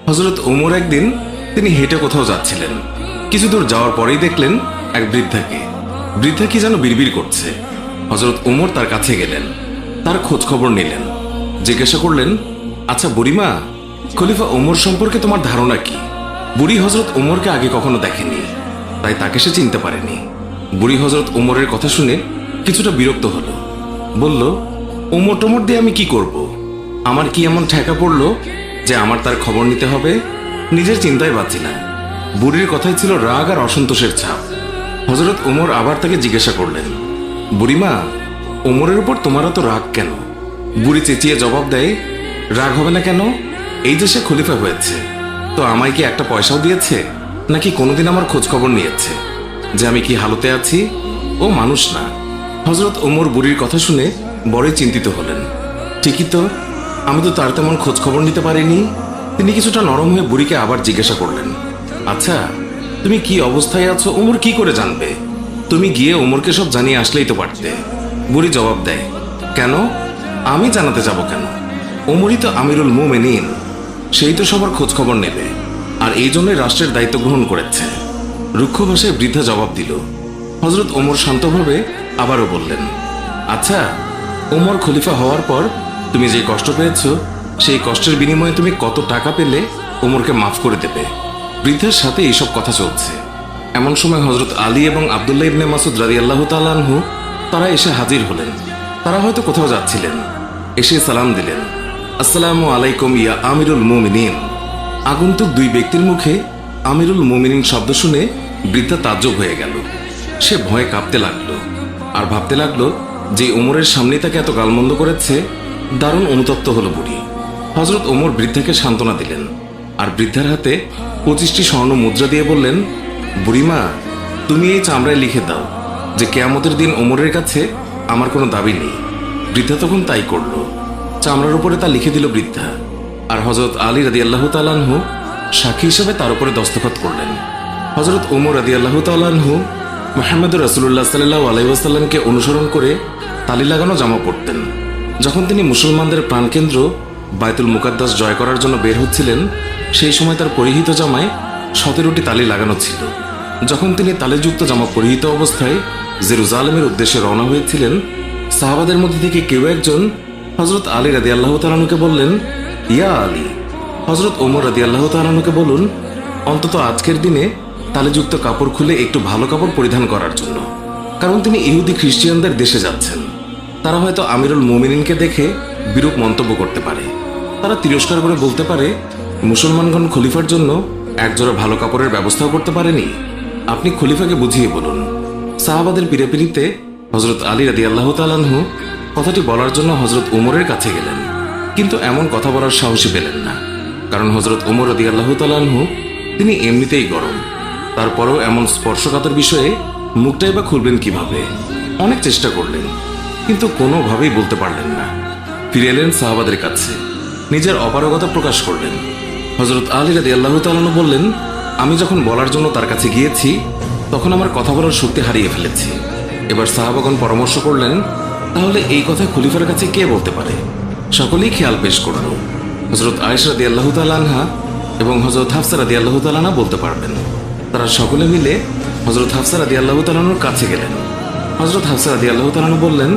হযরত ওমর একদিন তিনি হেঁটে কোথাও যাচ্ছিলেন। কিছু দূর যাওয়ার পরেই দেখলেন এক বৃদ্ধাকে। বৃদ্ধা কি যেন বিড়বিড় করছে। হযরত ওমর তার কাছে গেলেন, তার খোঁজ খবর নিলেন, জিজ্ঞাসা করলেন, আচ্ছা বুড়িমা, খলিফা ওমর সম্পর্কে তোমার ধারণা কি? বুড়ি হযরত ওমরকে আগে কখনো দেখেনি, তাই তাকে সে চিনতে পারেনি। বুড়ি হযরত ওমরের কথা শুনে কিছুটা বিরক্ত হলো। বলল, ওমর টোমর দিয়ে আমি কি করব? আমার কি এমন ঠেকা পড়লো যে আমার তার খবর নিতে হবে? নিজের চিন্তায় বাঁচি না। বুড়ির কথাই ছিল রাগ আর অসন্তোষের ছাপ। হযরত ওমর আবার তাকে জিজ্ঞাসা করলেন, বুড়িমা, ওমরের উপর তোমার এত রাগ কেন? বুড়ি চেঁচিয়ে জবাব দেয়, রাগ হবে না কেন? এই যে সে খলিফা হয়েছে, তো আমায় কি একটা পয়সাও দিয়েছে? নাকি কোনোদিন আমার খোঁজ খবর নিয়েছে যে আমি কি হালতে আছি? ও মানুষ না। হযরত ওমর বুড়ির কথা শুনে বড়ই চিন্তিত হলেন। ঠিকই তো, আমি তো তার তেমন খোঁজ খবর নিতে পারিনি। তিনি কিছুটা নরম হয়ে বুড়িকে আবার জিজ্ঞাসা করলেন, আচ্ছা, তুমি কি অবস্থায় আছো ওমর কি করে জানবে? তুমি গিয়ে ওমরকে সব জানিয়ে আসলেই তো পারতে। বুড়ি জবাব দেয়, কেন? আমি জানাতে যাব কেন? ওমরই তো আমিরুল মুমিনিন, সেই তো সবার খোঁজ খবর নেবে, আর এই জন্যই রাষ্ট্রের দায়িত্ব গ্রহণ করেছে। রুক্ষ ভাষায় বৃদ্ধা জবাব দিল। হযরত ওমর শান্তভাবে আবারও বললেন, আচ্ছা, ওমর খলিফা হওয়ার পর তুমি যে কষ্ট পেয়েছো, সেই কষ্টের বিনিময়ে তুমি কত টাকা পেলে ওমরকে মাফ করে দেবে? বৃদ্ধার সাথে এইসব কথা চলছে। এমন সময় হযরত আলী এবং আব্দুল্লাহ ইবনে মাসউদ রাদিয়াল্লাহু তাআলা আনহু তারা এসে হাজির হলেন। তারা হয়তো কোথাও যাচ্ছিলেন। এসে সালাম দিলেন, আসসালামু আলাইকুম ইয়া আমিরুল মুমিনিন। আগন্তুক দুই ব্যক্তির মুখে আমিরুল মুমিনিন শব্দ শুনে বৃদ্ধা তাজ্জব হয়ে গেল। সে ভয়ে কাঁপতে লাগলো আর ভাবতে লাগলো যে ওমরের সামনে তাকে এত গালমন্দ করেছে। দারুণ অনুতপ্ত হলো বুড়ি। হযরত ওমর বৃদ্ধাকে সান্ত্বনা দিলেন আর বৃদ্ধার হাতে 25টি স্বর্ণ মুদ্রা দিয়ে বললেন, বুড়িমা, তুমি এই চামড়ায় লিখে দাও যে কিয়ামতের দিন ওমরের কাছে আমার কোনো দাবি নেই। বৃদ্ধা তখন তাই করল। চামড়ার উপরে তা লিখে দিল বৃদ্ধা, আর হযরত আলী রাদিয়াল্লাহু তাআলা আনহু সাক্ষী হিসেবে তার উপরে দস্তখত করলেন। হযরত ওমর রাদিয়াল্লাহু তাআলা আনহু মুহাম্মদুর রাসূলুল্লাহ সাল্লাল্লাহু আলাইহি ওয়াসাল্লামকে অনুসরণ করে তালি লাগানো জামা পরতেন। যখন তিনি মুসলমানদের প্রাণকেন্দ্র বাইতুল মুকাদ্দাস জয় করার জন্য বের হচ্ছিলেন, সেই সময় তার পরিহিত জামায় 17টি তালি লাগানো ছিল। যখন তিনি তালিযুক্ত জামা পরিহিত অবস্থায় জেরুজালেমের উদ্দেশ্যে রওনা হয়েছিলেন, সাহাবাদের মধ্যে থেকে কেউ একজন হযরত আলী রাদিয়াল্লাহু তাআলা আনহুকে বললেন, ইয়া আলী, হযরত ওমর রাদিয়াল্লাহু তাআলা আনহুকে বলুন অন্তত আজকের দিনে তালিযুক্ত কাপড় খুলে একটু ভালো কাপড় পরিধান করার জন্য, কারণ তিনি ইহুদি খ্রিস্টানদের দেশে যাচ্ছেন। তারা হয়তো আমিরুল মুমিনিনকে দেখে বিরূপ মন্তব্য করতে পারে। তারা তিরস্কার করে বলতে পারে, মুসলমানগণ খলিফার জন্য একজোড়া ভালো কাপড়ের ব্যবস্থাও করতে পারেনি। আপনি খলিফাকে বুঝিয়ে বলুন। সাহাবাদের পিড়াপিড়িতে হযরত আলী রাদিয়াল্লাহু তাআলা আনহু কথাটি বলার জন্য হযরত ওমরের কাছে গেলেন, কিন্তু এমন কথা বলার সাহসী পেলেন না, কারণ হযরত ওমর রাদিয়াল্লাহু তাআলা আনহু তিনি এমনিতেই গরম। তারপরেও এমন স্পর্শকাতর বিষয়ে মুখটাই বা খুলবেন কিভাবে? অনেক চেষ্টা করলেন, কিন্তু কোনোভাবেই বলতে পারলেন না। ফিরে এলেন সাহাবাদের কাছে, নিজের অপারগতা প্রকাশ করলেন। হযরত আলী রাদিয়াল্লাহু তাআলা আনহু বললেন, আমি যখন বলার জন্য তার কাছে গিয়েছি, তখন আমার কথা বলার শক্তি হারিয়ে ফেলেছি। এবার সাহাবাগণ পরামর্শ করলেন, তাহলে এই কথা খলিফার কাছে কে বলতে পারে? সকলেই খেয়াল পেশ করল। হযরত আয়েশা রাদিয়াল্লাহু তাআলা আনহা এবং হযরত হাফসা রাদিয়াল্লাহু তাআলা আনহা বলতে পারবেন। তারা সকলে মিলে হযরত হাফসা রাদিয়াল্লাহু তাআলা আনহুর কাছে গেলেন। হযরত হাফসা রাদিয়াল্লাহু তাআলা আনহু বললেন,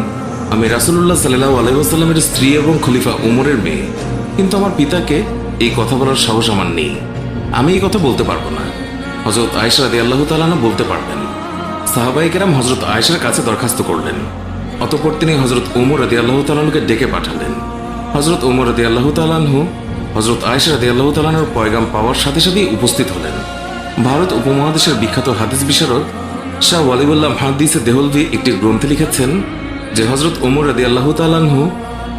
আমি রাসূলুল্লাহ সাল্লাল্লাহু আলাইহি ওয়াসাল্লামের স্ত্রী এবং খলিফা ওমরের মেয়ে, কিন্তু আমার পিতাকে এই কথা বলার সাহস আমার নেই। আমি এই কথা বলতে পারবো না। হযরত আয়েশা রাদিয়াল্লাহু তাআলা আনহা বলতে পারবেন। সাহাবায়ে কেরাম হযরত আয়েশার কাছে দরখাস্ত করলেন। অতঃপর তিনি হযরত ওমর রাদিয়াল্লাহু তাআলা আনহুকে ডেকে পাঠালেন। হযরত ওমর রাদিয়াল্লাহু তাআলা আনহু হযরত আয়েশা রাদিয়াল্লাহু তাআলা আনহুর পয়গাম পাওয়ার সাথে সাথেই উপস্থিত হলেন। ভারত উপমহাদেশের বিখ্যাত হাদিস বিশারদ শাহ ওয়ালিউল্লাহ মুহাদ্দিসে দেহলভি একটি গ্রন্থে লিখেছেন যে হযরত ওমর রাদিয়াল্লাহু তাআলা আনহু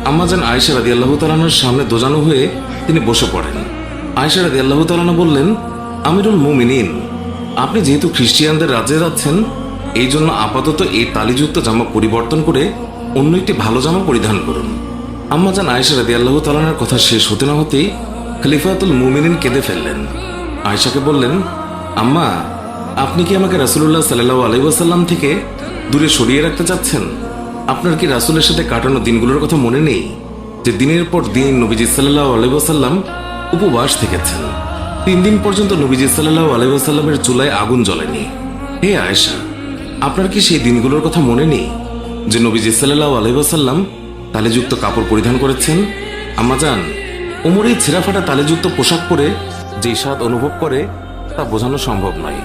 আম্মাজান আয়েশা রাদিয়াল্লাহু তাআলা আনহার সামনে দোজানো হয়ে তিনি বসে পড়েন। আয়েশা রাদিয়াল্লাহু তাআলা আনহা বললেন, আমিরুল মুমিনিন, আপনি যেহেতু খ্রিস্টিয়ানদের রাজ্যে যাচ্ছেন, এই জন্য আপাতত এই তালিযুক্ত জামা পরিবর্তন করে অন্য একটি ভালো জামা পরিধান করুন। আম্মাজান আয়েশা রাদিয়াল্লাহু তাআলা আনহার কথা শেষ হতে না হতেই খলিফাতুল মুমিনিন কেঁদে ফেললেন। আয়েশাকে বললেন, আম্মা, আপনি কি আমাকে রাসূলুল্লাহ সাল্লাল্লাহু আলাইহি ওয়াসাল্লাম থেকে দূরে সরিয়ে রাখতে চাচ্ছেন? আপনার কি রাসূলের সাথে কাটানো দিনগুলোর কথা মনে নেই, যে দিনের পর দিন নবীজি সাল্লাল্লাহু আলাইহি ওয়াসাল্লাম উপবাস থেকেছেন। 3 দিন পর্যন্ত নবীজি সাল্লাল্লাহু আলাইহি ওয়াসাল্লামের চুলায় আগুন জ্বলেনি। হে আয়েশা, আপনার কি সেই দিনগুলোর কথা মনে নেই যে নবীজি সাল্লাল্লাহু আলাইহি ওয়াসাল্লাম তালেযুক্ত কাপড় পরিধান করেছেন? আম্মা জান, ওমর এই ছেঁড়াফাটা তালেযুক্ত পোশাক পরে যেই স্বাদ অনুভব করে তা বোঝানো সম্ভব নয়।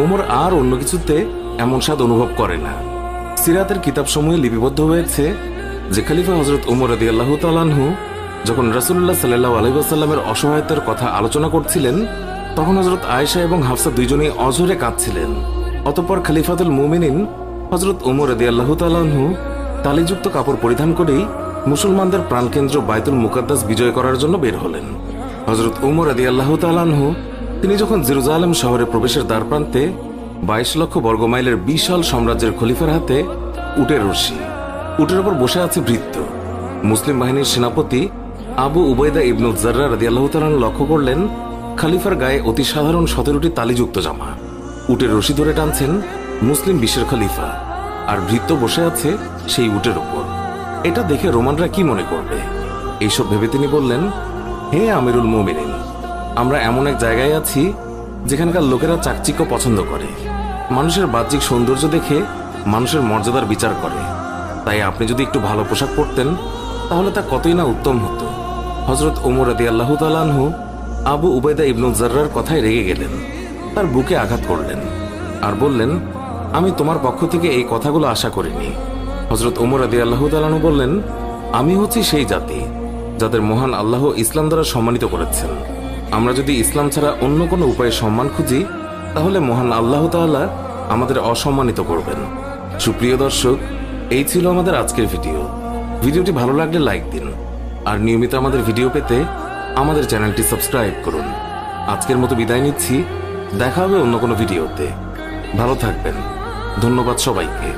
ওমর আর অন্য কিছুতে এমন স্বাদ অনুভব করে না। সিরাতের কিতাবসমূহে লিপিবদ্ধ হয়েছে যে খলিফা হযরত ওমর রাদিয়াল্লাহু তাআলা আনহু যখন রাসূলুল্লাহ সাল্লাল্লাহু আলাইহি ওয়াসাল্লামের অসহায়তার কথা আলোচনা করছিলেন, তখন হযরত আয়েশা এবং হাফসা দুইজনেই অঝরে কাঁদছিলেন। অতঃপর খলিফাতুল মুমিনিন হযরত ওমর রাদিয়াল্লাহু তাআলা আনহু তালিযুক্ত কাপড় পরিধান করেই মুসলমানদের প্রাণকেন্দ্র বাইতুল মুকাদ্দাস বিজয় করার জন্য বের হলেন। হযরত ওমর রাদিয়াল্লাহু তাআলা আনহু তিনি যখন জেরুজালেম শহরে প্রবেশের দ্বার প্রান্তে 22 লক্ষ বর্গমাইলের বিশাল সাম্রাজ্যের খলিফার হাতে উটের রশি, উটের উপর বসে আছে ভৃত্য, মুসলিম বাহিনীর সেনাপতি আবু উবাইদা ইবনুল জাররা রাদিয়াল্লাহু তাআলা লক্ষ্য করলেন খলিফার গায়ে অতি সাধারণ 17টি তালিযুক্ত জামা। উটের রশি ধরে টানছেন মুসলিম বিশ্বের খলিফা, আর ভৃত্য বসে আছে সেই উটের উপর। এটা দেখে রোমানরা কি মনে করবে? এইসব ভেবে তিনি বললেন, হে আমিরুল মুমিনিন, আমরা এমন এক জায়গায় আছি যেখানকার লোকেরা চাকচিক্য পছন্দ করে, মানুষের বাহ্যিক সৌন্দর্য দেখে মানুষের মর্যাদার বিচার করে। তাই আপনি যদি একটু ভালো পোশাক পরতেন তাহলে তা কতই না উত্তম হতো। হযরত ওমর রাদিয়াল্লাহু তাআলা আনহু আবু উবাইদা ইবনুল জাররার কথায় রেগে গেলেন, তার বুকে আঘাত করলেন আর বললেন, আমি তোমার পক্ষ থেকে এই কথাগুলো আশা করিনি। হযরত ওমর রাদিয়াল্লাহু তাআলা আনহু বললেন, আমি হচ্ছি সেই জাতি যাদের মহান আল্লাহ ইসলাম দ্বারা সম্মানিত করেছেন। আমরা যদি ইসলাম ছাড়া অন্য কোনো উপায়ে সম্মান খুঁজি তাহলে মহান আল্লাহ তাআলা আমাদের অসম্মানিত করবেন। সুপ্রিয় দর্শক, এই ছিল আমাদের আজকের ভিডিওটি ভালো লাগলে লাইক দিন, আর নিয়মিত আমাদের ভিডিও পেতে আমাদের চ্যানেলটি সাবস্ক্রাইব করুন। আজকের মতো বিদায় নিচ্ছি, দেখা হবে অন্য কোনো ভিডিওতে। ভালো থাকবেন। ধন্যবাদ সবাইকে।